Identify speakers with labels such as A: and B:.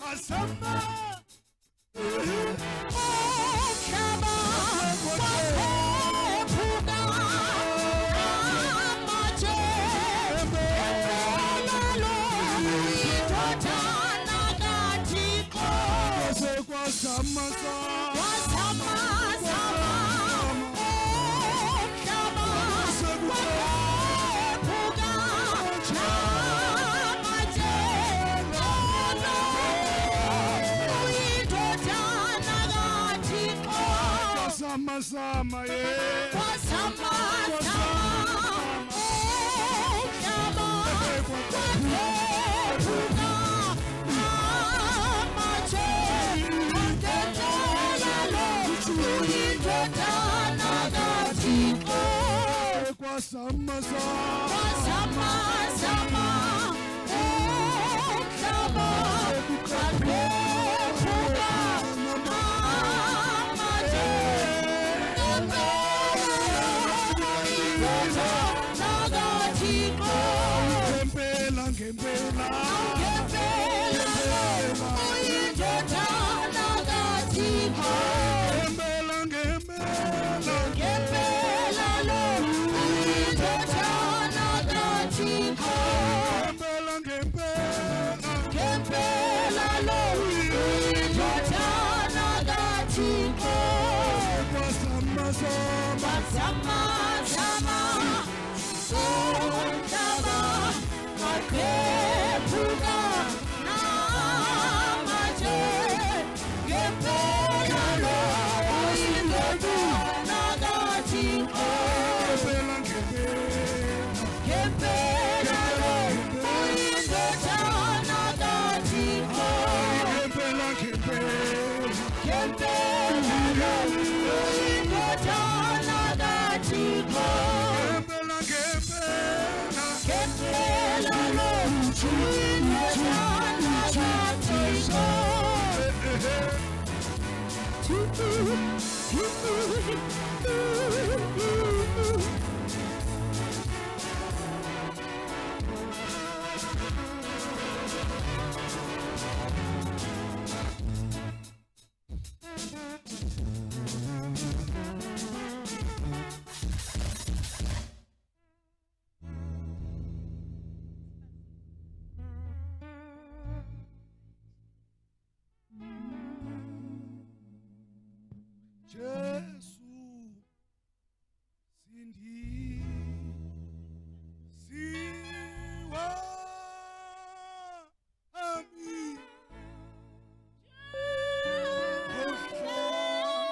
A: kwazama
B: umhlaba kwaqephuka amatshe ngampela uyindodana kathixo
A: kwazama
B: kwazama zama umhlaba kwaqephuka amatshe uyindodana kathixo
A: kwazama ye
B: kwazama zama umhlaba kwaqephuka amatshe uyindodana kathixo
A: kwazama
B: kwazama zama umhlaba kwaqephuka amatshe uyindodana kathixo
A: ngampela
B: ngampela uyindodana kathixo
A: ngampela
B: ngampela uyindodana kathixo ngampela uyindodana kathixo kwazama zama umhlaba kwaqephuka amatshe ngampela uyindodana kathixo ngampela uyindodana kathixo ngampela uyindodana kathixo ngampela uyindodana kathixo